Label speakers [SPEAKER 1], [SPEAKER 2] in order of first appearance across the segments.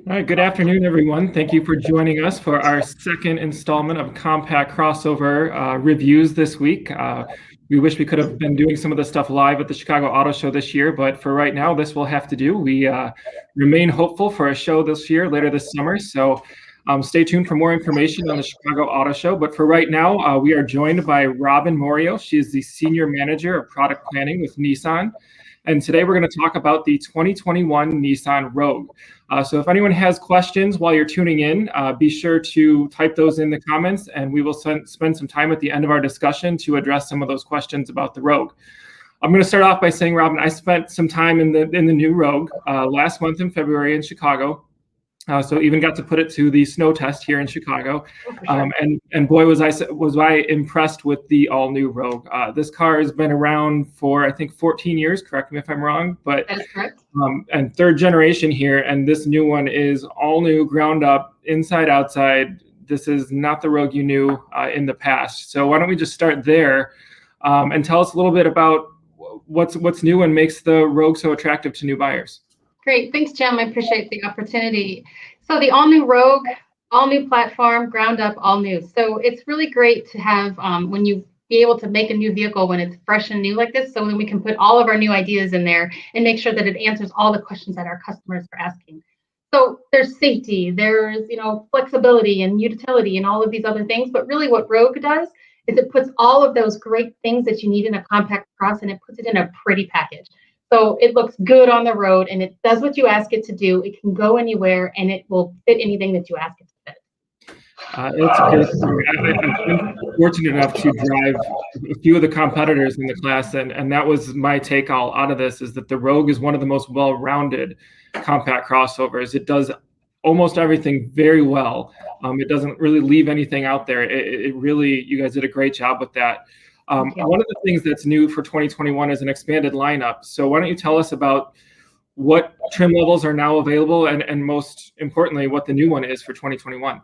[SPEAKER 1] All right, good afternoon, everyone. Thank you for joining us for our second installment of Compact Crossover reviews this week. We wish we could have been doing some of the stuff live at the Chicago Auto Show this year, but for right now, this will have to do. We remain hopeful for a show this year, later this summer, so stay tuned for more information on the Chicago Auto Show. But for right now, we are joined by Robin Morio. She is the Senior Manager of Product Planning with Nissan. And today we're going to talk about the 2021 Nissan Rogue. So if anyone has questions while you're tuning in, be sure to type those in the comments, and we will spend some time at the end of our discussion to address some of those questions about the Rogue. I'm going to start off by saying, Robin, I spent some time in the new Rogue last month in February in Chicago. So even got to put it to the snow test here in Chicago, and boy was I impressed with the all new Rogue. This car has been around for I think 14 years. Correct me if I'm wrong, but
[SPEAKER 2] that is correct.
[SPEAKER 1] And third generation here, and this new one is all new, ground up, inside outside. This is not the Rogue you knew in the past. So why don't we just start there, and tell us a little bit about what's new and makes the Rogue so attractive to new buyers.
[SPEAKER 2] Great. Thanks, Jim. I appreciate the opportunity. So the all-new Rogue, all-new platform, ground up, all new. So it's really great to have when you be able to make a new vehicle when it's fresh and new like this. So then we can put all of our new ideas in there and make sure that it answers all the questions that our customers are asking. So there's safety, there's flexibility and utility and all of these other things. But really what Rogue does is it puts all of those great things that you need in a compact cross and it puts it in a pretty package. So it looks good on the road and it does what you ask it to do. It can go anywhere and it will fit anything that you ask it to fit.
[SPEAKER 1] It's great. I've been fortunate enough to drive a few of the competitors in the class, and that was my take all out of this, is that the Rogue is one of the most well-rounded compact crossovers. It does almost everything very well. It doesn't really leave anything out there. It really, you guys did a great job with that. One of the things that's new for 2021 is an expanded lineup. So why don't you tell us about what trim levels are now available and most importantly, what the new one is for 2021?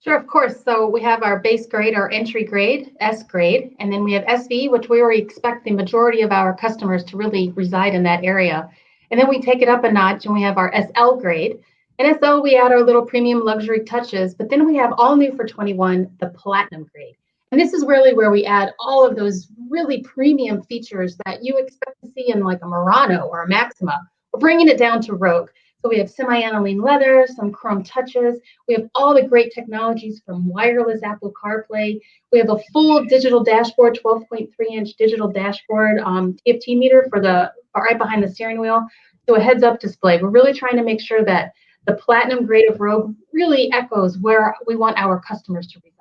[SPEAKER 2] Sure, of course. So we have our base grade, our entry grade, S grade, and then we have SV, which we already expect the majority of our customers to really reside in that area. And then we take it up a notch and we have our SL grade. And SL, we add our little premium luxury touches, but then we have all new for 21, the platinum grade. And this is really where we add all of those really premium features that you expect to see in like a Murano or a Maxima. We're bringing it down to Rogue. So we have semi-aniline leather, some chrome touches. We have all the great technologies from wireless Apple CarPlay. We have a full digital dashboard, 12.3-inch digital dashboard, TFT meter for right behind the steering wheel. So a heads-up display. We're really trying to make sure that the platinum grade of Rogue really echoes where we want our customers to reside.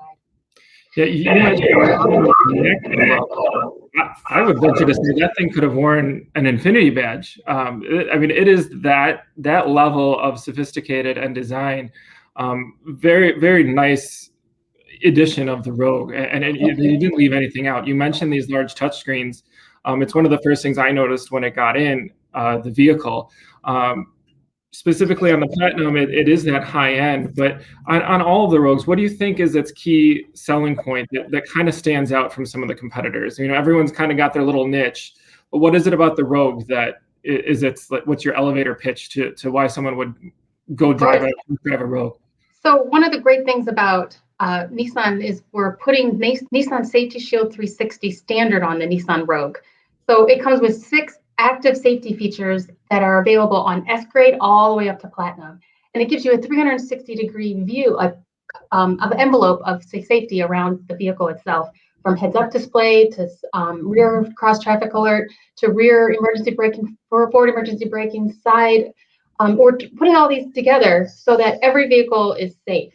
[SPEAKER 1] Yeah, you mentioned I would venture to say that thing could have worn an Infinity badge. It is that level of sophisticated and design. Very, very nice edition of the Rogue, and you didn't leave anything out. You mentioned these large touchscreens. It's one of the first things I noticed when it got in the vehicle. Specifically on the Platinum, it is that high end, but on all of the Rogues, what do you think is its key selling point that kind of stands out from some of the competitors? Everyone's kind of got their little niche, but what is it about the Rogue that what's your elevator pitch to why someone would go drive a Rogue?
[SPEAKER 2] So one of the great things about Nissan is we're putting Nissan Safety Shield 360 standard on the Nissan Rogue. So it comes with 6 active safety features that are available on S grade all the way up to platinum. And it gives you a 360-degree view of envelope of safety around the vehicle itself, from heads-up display to rear cross-traffic alert to rear emergency braking, forward emergency braking, side, or putting all these together so that every vehicle is safe.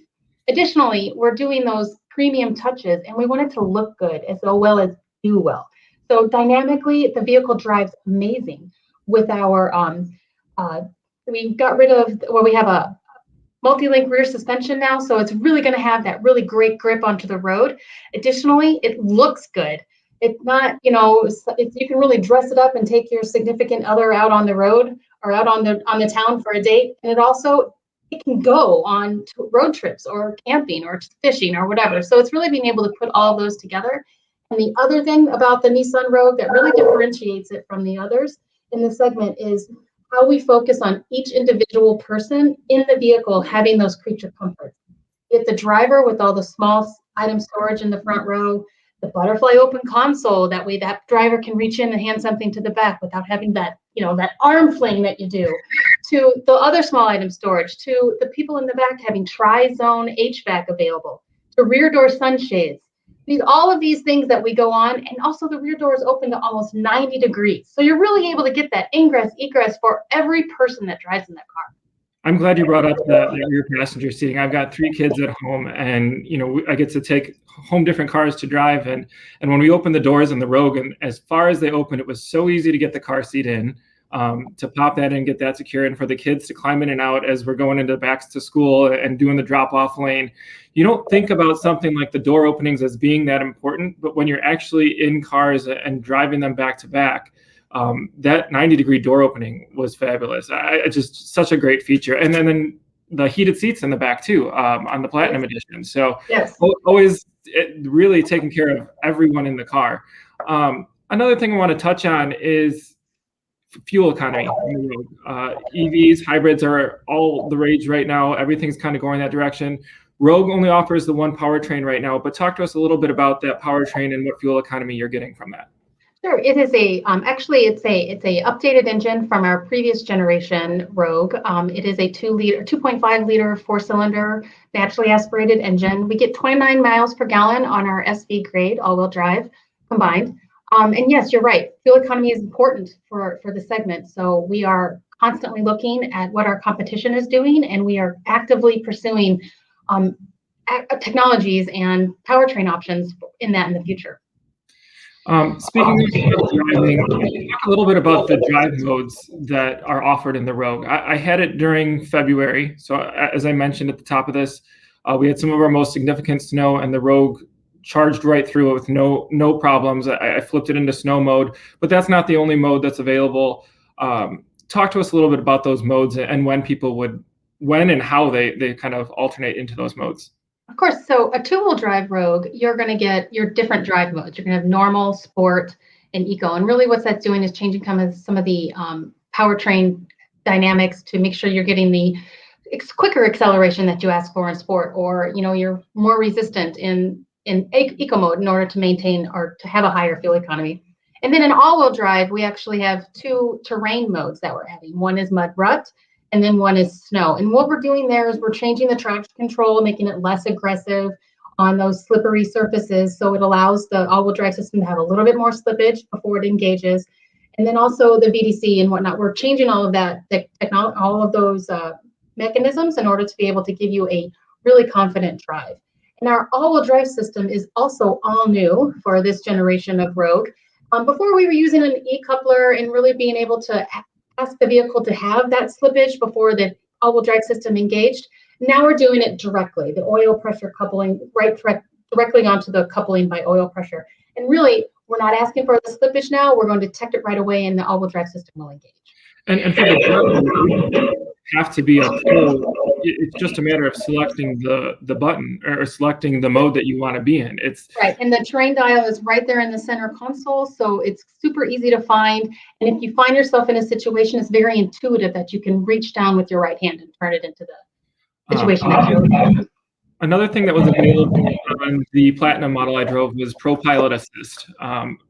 [SPEAKER 2] Additionally, we're doing those premium touches and we want it to look good as well as do well. So dynamically, the vehicle drives amazing with our, we got rid of, we have a multi-link rear suspension now, so it's really going to have that really great grip onto the road. Additionally, it looks good. It's not, you can really dress it up and take your significant other out on the road or out on the town for a date. And it can go on road trips or camping or fishing or whatever. So it's really being able to put all of those together. And the other thing about the Nissan Rogue that really differentiates it from the others in the segment is how we focus on each individual person in the vehicle having those creature comforts. Get the driver with all the small item storage in the front row, the butterfly open console, that way that driver can reach in and hand something to the back without having that, that arm fling that you do, to the other small item storage, to the people in the back having tri-zone HVAC available, to rear door sunshades. All of these things that we go on, and also the rear door is open to almost 90 degrees. So you're really able to get that ingress, egress for every person that drives in that car.
[SPEAKER 1] I'm glad you brought up the rear passenger seating. I've got 3 kids at home, and I get to take home different cars to drive. And when we opened the doors in the Rogue, and as far as they opened, it was so easy to get the car seat in, to pop that in, get that secure, and for the kids to climb in and out as we're going into backs to school and doing the drop-off lane. You don't think about something like the door openings as being that important, but when you're actually in cars and driving them back to back, that 90-degree door opening was fabulous. Just such a great feature. And then the heated seats in the back too, on the Platinum Edition. So
[SPEAKER 2] yes,
[SPEAKER 1] always really taking care of everyone in the car. Another thing I want to touch on is fuel economy. EVs, hybrids are all the rage right now. Everything's kind of going that direction. Rogue only offers the one powertrain right now, but talk to us a little bit about that powertrain and what fuel economy you're getting from that.
[SPEAKER 2] Sure. It is actually it's a updated engine from our previous generation Rogue. It is a 2.5 liter 4-cylinder naturally aspirated engine. We get 29 miles per gallon on our SV grade all-wheel drive combined. And yes, you're right. Fuel economy is important for the segment. So we are constantly looking at what our competition is doing, and we are actively pursuing technologies and powertrain options in the future.
[SPEAKER 1] Speaking of driving, talk a little bit about the drive modes that are offered in the Rogue. I had it during February. So as I mentioned at the top of this, we had some of our most significant snow, and the Rogue charged right through it with no problems. I flipped it into snow mode, but that's not the only mode that's available. Talk to us a little bit about those modes and when and how they kind of alternate into those modes.
[SPEAKER 2] Of course. So a 2-wheel drive Rogue, you're going to get your different drive modes. You're going to have normal, sport, and eco. And really what that's doing is changing some of the powertrain dynamics to make sure you're getting the quicker acceleration that you ask for in sport, or you're more resistant in eco mode in order to maintain or to have a higher fuel economy. And then in all-wheel drive, we actually have 2 terrain modes that we're adding. One is mud rut, and then one is snow. And what we're doing there is we're changing the traction control, making it less aggressive on those slippery surfaces. So it allows the all-wheel drive system to have a little bit more slippage before it engages. And then also the VDC and whatnot. We're changing all of that, all of those mechanisms in order to be able to give you a really confident drive. And our all-wheel drive system is also all new for this generation of Rogue. Before we were using an e-coupler and really being able to ask the vehicle to have that slippage before the all-wheel drive system engaged. Now we're doing it directly, the oil pressure coupling directly onto the coupling by oil pressure. And really, we're not asking for the slippage now. We're going to detect it right away, and the all-wheel drive system will engage.
[SPEAKER 1] And for the driver, have to be a pro. It's just a matter of selecting the button or selecting the mode that you want to be in. It's
[SPEAKER 2] right, and the terrain dial is right there in the center console, so it's super easy to find. And if you find yourself in a situation, it's very intuitive that you can reach down with your right hand and turn it into the situation.
[SPEAKER 1] Another thing that was available on the Platinum model I drove was ProPilot Assist.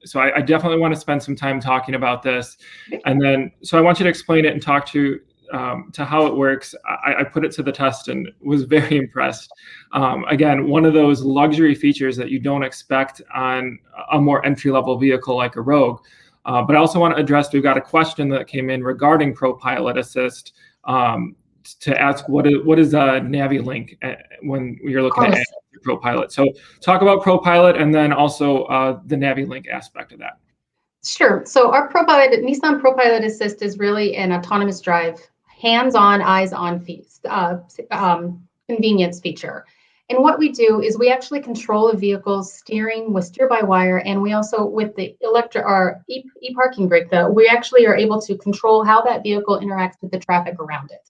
[SPEAKER 1] So I definitely want to spend some time talking about this. And then, so I want you to explain it and talk to how it works. I put it to the test and was very impressed. Again, one of those luxury features that you don't expect on a more entry-level vehicle like a Rogue. But I also want to address, we've got a question that came in regarding ProPilot Assist, to ask what is a Navi-Link when you're looking at ProPilot. So talk about ProPilot and then also the Navi-Link aspect of that.
[SPEAKER 2] Sure. So our Nissan ProPilot Assist is really an autonomous drive, hands-on, eyes-on convenience feature. And what we do is we actually control a vehicle's steering with steer-by-wire, and we also, with the e-parking brake, we actually are able to control how that vehicle interacts with the traffic around it.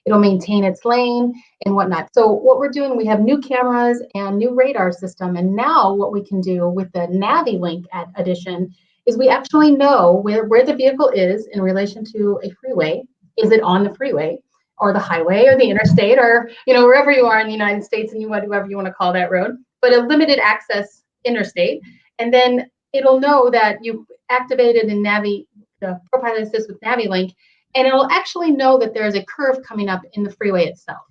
[SPEAKER 2] It'll maintain its lane and whatnot. So what we're doing, we have new cameras and new radar system. And now what we can do with the Navi-Link edition is we actually know where the vehicle is in relation to a freeway, Is it on the freeway or the highway or the interstate or, wherever you are in the United States and whatever you want to call that road, but a limited access interstate. And then it'll know that you activated in the ProPilot Assist with NaviLink, and it'll actually know that there's a curve coming up in the freeway itself.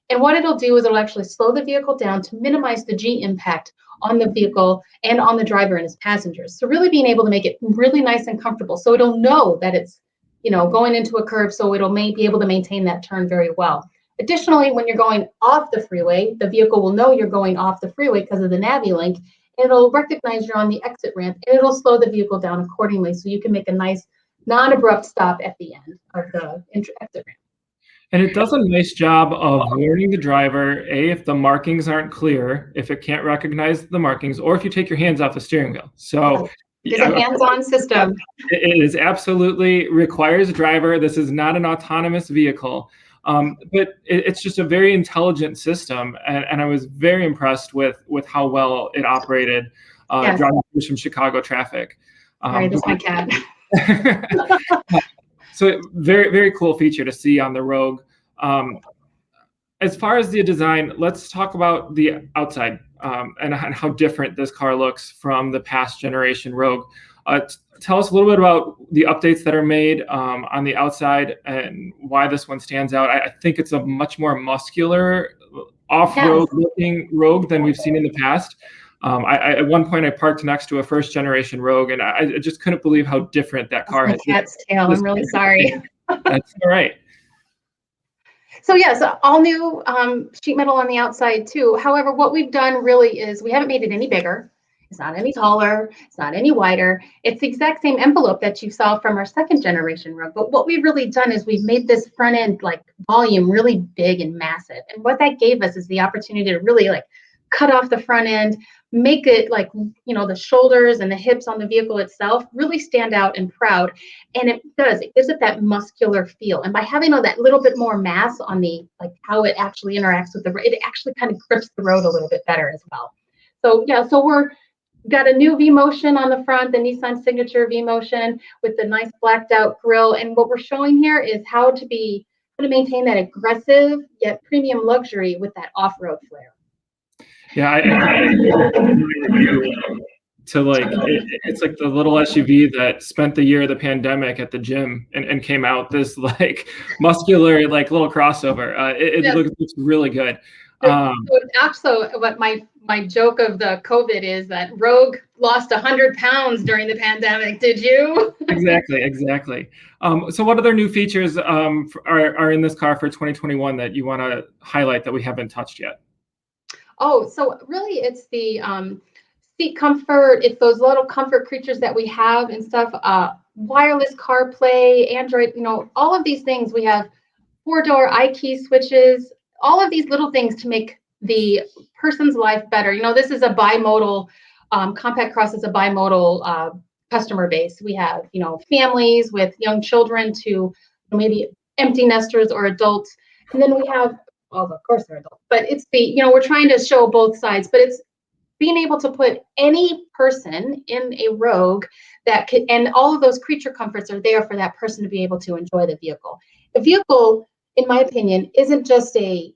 [SPEAKER 2] And what it'll do is it'll actually slow the vehicle down to minimize the G impact on the vehicle and on the driver and his passengers. So really being able to make it really nice and comfortable. So it'll know that it's, going into a curve, so it'll be able to maintain that turn very well. Additionally, when you're going off the freeway, the vehicle will know you're going off the freeway because of the NaviLink. It'll recognize you're on the exit ramp, and it'll slow the vehicle down accordingly, so you can make a nice non-abrupt stop at the end of the exit ramp.
[SPEAKER 1] And it does a nice job of warning the driver, if the markings aren't clear, if it can't recognize the markings, or if you take your hands off the steering wheel. So
[SPEAKER 2] it's a hands-on system.
[SPEAKER 1] It is absolutely requires a driver. This is not an autonomous vehicle, but it's just a very intelligent system. And I was very impressed with how well it operated driving through some Chicago traffic.
[SPEAKER 2] Sorry, that's my cat.
[SPEAKER 1] So very, very cool feature to see on the Rogue. As far as the design, let's talk about the outside and how different this car looks from the past generation Rogue. Tell us a little bit about the updates that are made on the outside and why this one stands out. I think it's a much more muscular off-road looking Rogue than we've seen in the past. At one point, I parked next to a first generation Rogue, and I just couldn't believe how different that car is.
[SPEAKER 2] Cat's tail. I'm really sorry.
[SPEAKER 1] That's all right.
[SPEAKER 2] So all new sheet metal on the outside too. However, what we've done really is we haven't made it any bigger. It's not any taller. It's not any wider. It's the exact same envelope that you saw from our second generation Rogue. But what we've really done is we've made this front end volume really big and massive. And what that gave us is the opportunity to really cut off the front end, make it the shoulders and the hips on the vehicle itself really stand out and proud. And it gives it that muscular feel. And by having all that little bit more mass on the, how it actually interacts with the road, it actually kind of grips the road a little bit better as well. So we're got a new V-Motion on the front, the Nissan Signature V-Motion with the nice blacked out grille. And what we're showing here is how to maintain that aggressive yet premium luxury with that off-road flair.
[SPEAKER 1] Yeah, it's like the little SUV that spent the year of the pandemic at the gym and came out this muscular little crossover. It looks really good.
[SPEAKER 2] Also, what my joke of the COVID is that Rogue lost 100 pounds during the pandemic. Did you?
[SPEAKER 1] Exactly. So what other new features are in this car for 2021 that you want to highlight that we haven't touched yet?
[SPEAKER 2] Oh, so really it's the seat comfort. It's those little comfort creatures that we have and stuff. Wireless CarPlay, Android, all of these things. We have 4-door iKey switches, all of these little things to make the person's life better. This is a bimodal, Compact Cross is a bimodal customer base. We have, families with young children to maybe empty nesters or adults. And then we have, of course they're adults, but it's we're trying to show both sides, but it's being able to put any person in a Rogue that could, and all of those creature comforts are there for that person to be able to enjoy the vehicle. The vehicle, in my opinion, isn't just a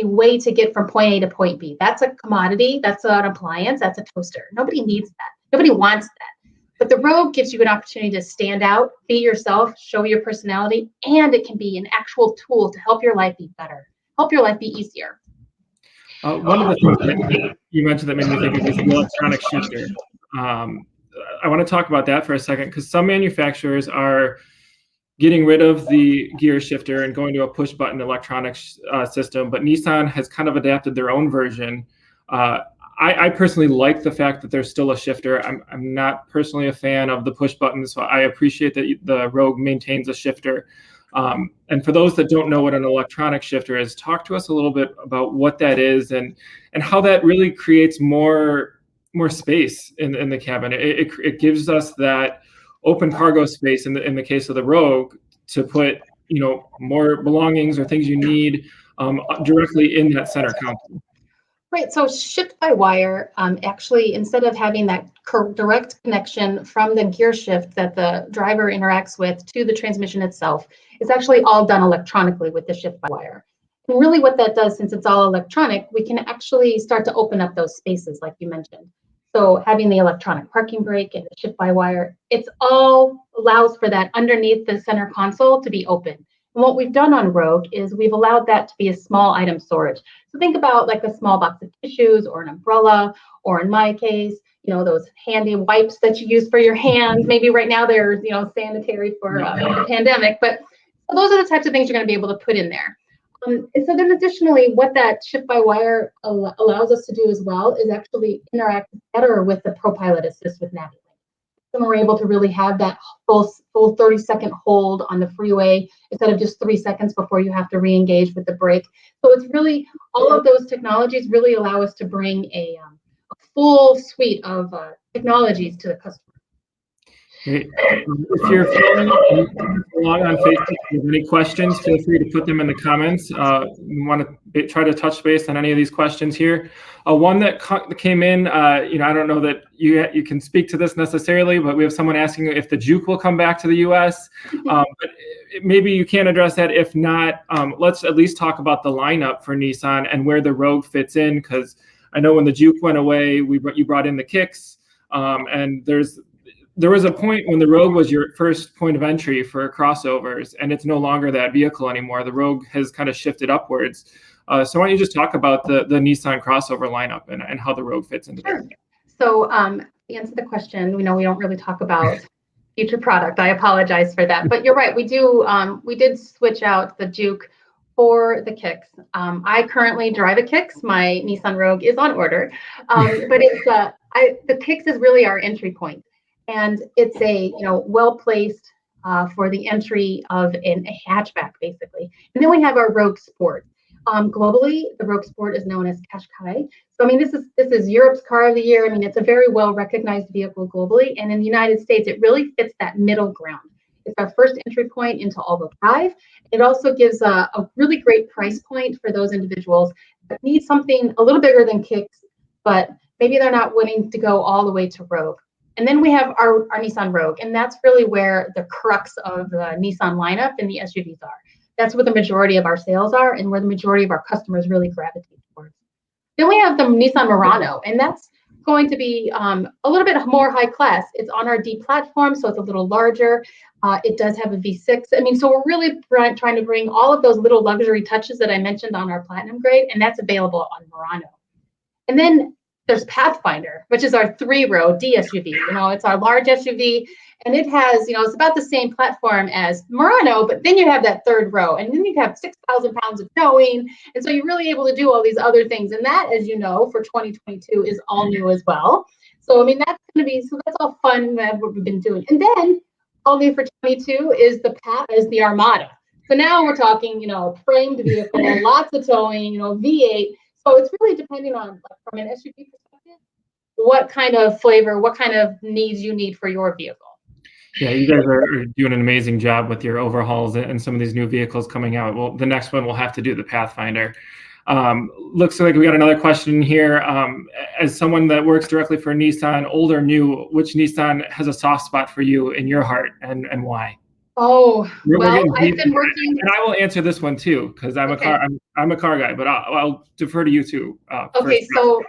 [SPEAKER 2] way to get from point A to point B. That's a commodity. That's an appliance. That's a toaster. Nobody needs that. Nobody wants that. But the Rogue gives you an opportunity to stand out, be yourself, show your personality, and it can be an actual tool to help your life be better, help your life be easier.
[SPEAKER 1] One of the things that you mentioned that made me think of is the electronic shifter. I want to talk about that for a second because some manufacturers are getting rid of the gear shifter and going to a push-button electronic system, but Nissan has kind of adapted their own version. I personally like the fact that there's still a shifter. I'm not personally a fan of the push-button, so I appreciate that the Rogue maintains a shifter. And for those that don't know what an electronic shifter is, talk to us a little bit about what that is and how that really creates more space in the cabin. It gives us that open cargo space in the case of the Rogue to put more belongings or things you need directly in that center console.
[SPEAKER 2] Right. So shift by wire, actually, instead of having that direct connection from the gear shift that the driver interacts with to the transmission itself, it's actually all done electronically with the shift by wire. And really what that does, since it's all electronic, we can actually start to open up those spaces like you mentioned. So having the electronic parking brake and the shift by wire, it's all allows for that underneath the center console to be open. And what we've done on Rogue is we've allowed that to be a small item storage. So think about like a small box of tissues or an umbrella, or in my case, those handy wipes that you use for your hands. Maybe right now they're, sanitary for the pandemic, but those are the types of things you're going to be able to put in there. And so then additionally, what that shift by wire allows us to do as well is actually interact better with the ProPilot Assist with Navigate. And we're able to really have that full 30-second hold on the freeway instead of just 3 seconds before you have to re-engage with the brake. So it's really, all of those technologies really allow us to bring a full suite of technologies to the customer.
[SPEAKER 1] Great. If you're following along on Facebook, if you have any questions, feel free to put them in the comments. We want to try to touch base on any of these questions here. One that came in, I don't know that you can speak to this necessarily, but we have someone asking if the Juke will come back to the U.S. But maybe you can address that. If not, let's at least talk about the lineup for Nissan and where the Rogue fits in, because I know when the Juke went away, you brought in the kicks, and there was a point when the Rogue was your first point of entry for crossovers, and it's no longer that vehicle anymore. The Rogue has kind of shifted upwards. So why don't you just talk about the Nissan crossover lineup and how the Rogue fits into that?
[SPEAKER 2] So to answer the question, we don't really talk about future product. I apologize for that, but you're right. We did switch out the Juke for the kicks. I currently drive a kicks. My Nissan Rogue is on order, but the kicks is really our entry point. And it's a well placed for the entry of a hatchback, basically. And then we have our Rogue Sport. Globally, the Rogue Sport is known as Qashqai. So this is Europe's car of the year. It's a very well recognized vehicle globally, and in the United States, it really fits that middle ground. It's our first entry point into all-wheel drive. It also gives a really great price point for those individuals that need something a little bigger than kicks, but maybe they're not willing to go all the way to Rogue. And then we have our Nissan Rogue, and that's really where the crux of the Nissan lineup and the SUVs are. That's where the majority of our sales are and where the majority of our customers really gravitate towards. Then we have the Nissan Murano, and that's going to be a little bit more high class. It's on our D platform, so it's a little larger. It does have a V6. So we're really trying to bring all of those little luxury touches that I mentioned on our Platinum grade, and that's available on Murano. And then there's Pathfinder, which is our 3-row D SUV. It's our large SUV, and it has, it's about the same platform as Murano, but then you have that 3rd row, and then you have 6,000 pounds of towing, and so you're really able to do all these other things. And that, as you know, for 2022 is all new as well. So that's going to be, so that's all fun that what we've been doing. And then all new for 22 is the Armada. So now we're talking, framed vehicle, lots of towing, V8. So it's really depending on, from an SUV perspective, what kind of flavor, what kind of needs you need for your vehicle.
[SPEAKER 1] Yeah, you guys are doing an amazing job with your overhauls and some of these new vehicles coming out. Well, the next one we'll have to do the Pathfinder. Looks like we got another question here. As someone that works directly for Nissan, old or new, which Nissan has a soft spot for you in your heart, and why?
[SPEAKER 2] Oh, well, I've been working,
[SPEAKER 1] and I will answer this one too, because I'm a car guy, but I'll defer to you too.
[SPEAKER 2] Okay, so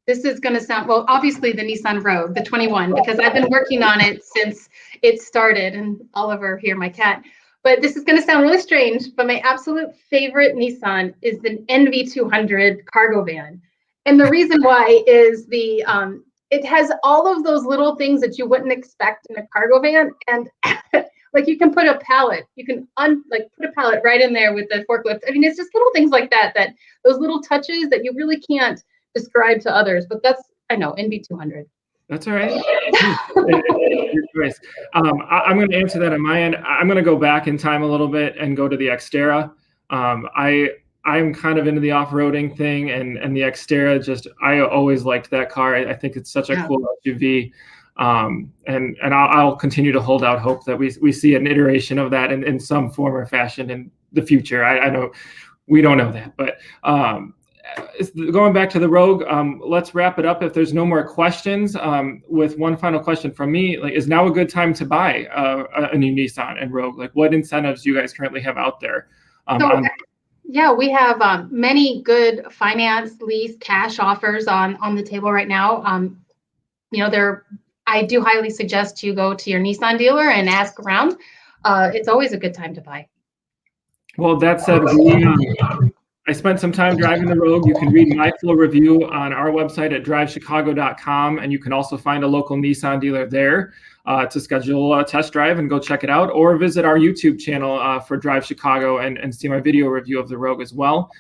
[SPEAKER 2] this is going to sound, well, obviously the Nissan Rogue, the 21, because I've been working on it since it started, and Oliver here, my cat. But this is going to sound really strange, but my absolute favorite Nissan is the NV200 cargo van. And the reason why is it has all of those little things that you wouldn't expect in a cargo van. And like you can put a pallet, you can put a pallet right in there with the forklift. It's just little things like that, those little touches that you really can't describe to others. But that's, I know, NV200.
[SPEAKER 1] That's all right. I'm going to answer that on my end. I'm going to go back in time a little bit and go to the Xterra. I'm kind of into the off-roading thing, and the Xterra, I always liked that car. I think it's such a cool SUV. And I'll continue to hold out hope that we see an iteration of that in some form or fashion in the future. I know we don't know that, but going back to the Rogue, let's wrap it up. If there's no more questions, with one final question from me, like, is now a good time to buy a new Nissan and Rogue? Like, what incentives do you guys currently have out there?
[SPEAKER 2] Yeah, we have many good finance, lease, cash offers on the table right now. I do highly suggest you go to your Nissan dealer and ask around. It's always a good time to buy.
[SPEAKER 1] Well, that said, I spent some time driving the Rogue. You can read my full review on our website at drivechicago.com, and you can also find a local Nissan dealer there to schedule a test drive and go check it out, or visit our YouTube channel for Drive Chicago and see my video review of the Rogue as well.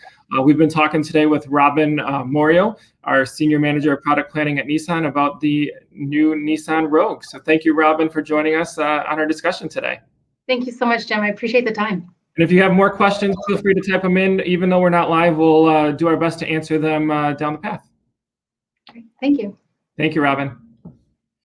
[SPEAKER 1] We've been talking today with Robin Morio, our Senior Manager of Product Planning at Nissan, about the new Nissan Rogue. So thank you, Robin, for joining us on our discussion today.
[SPEAKER 2] Thank you so much, Jim. I appreciate the time.
[SPEAKER 1] And if you have more questions, feel free to type them in. Even though we're not live, we'll do our best to answer them down the path.
[SPEAKER 2] Thank you.
[SPEAKER 1] Thank you, Robin.